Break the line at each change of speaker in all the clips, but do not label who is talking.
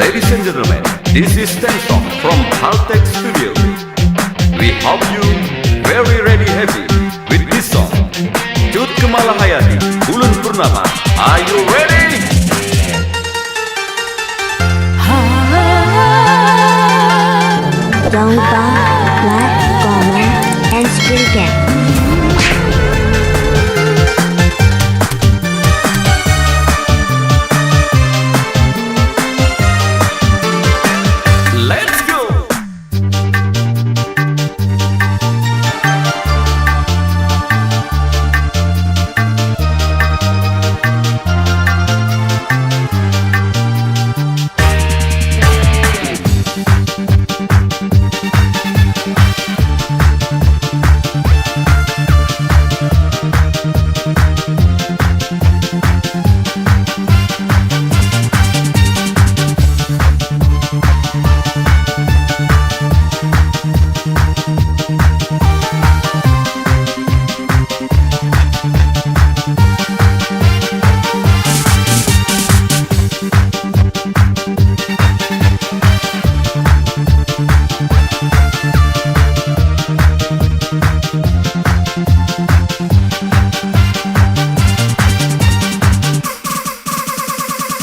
Ladies and gentlemen, this is Tensong from Haltech Studio. We hope you very ready happy with this song. Cut Keumala Hayati, Bulan Purnama. Are you ready?
Jangan lupa like, comment, and subscribe.
Let's go!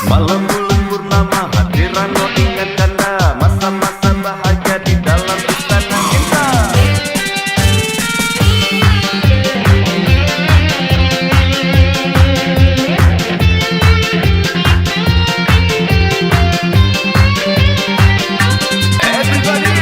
Malam bulan purnama, hadiran lo ingat kanda, masa-masa bahagia di dalam istana kita. Everybody!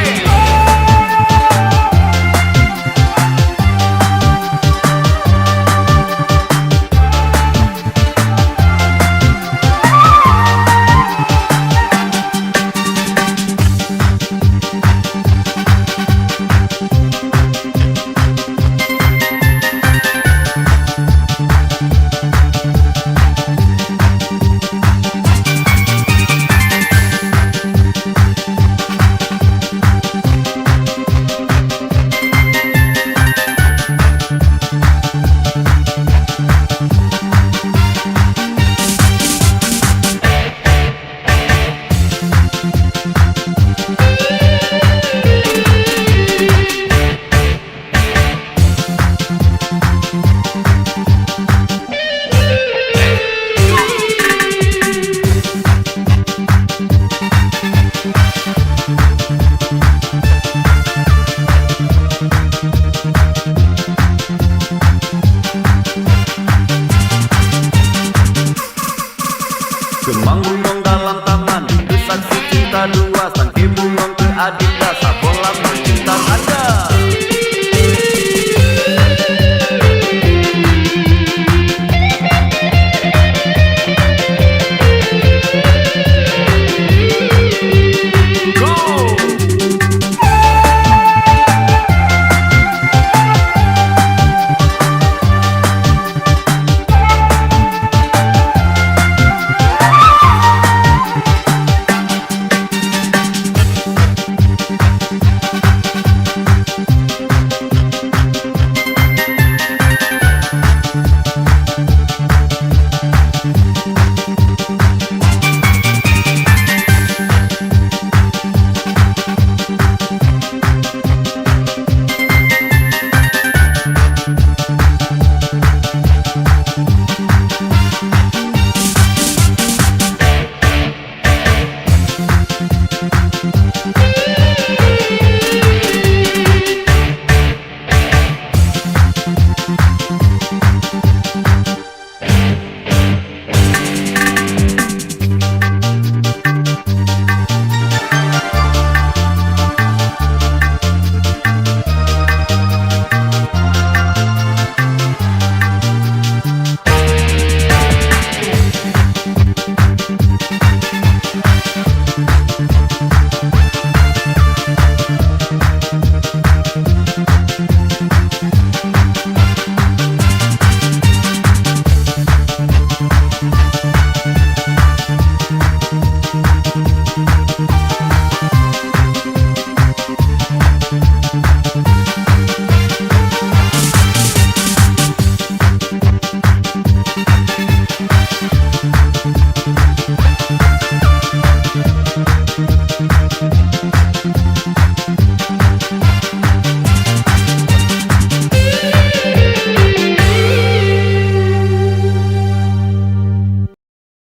Kemang gunung dalam taman, itu saksi cinta dua, sang ibu ke adinda,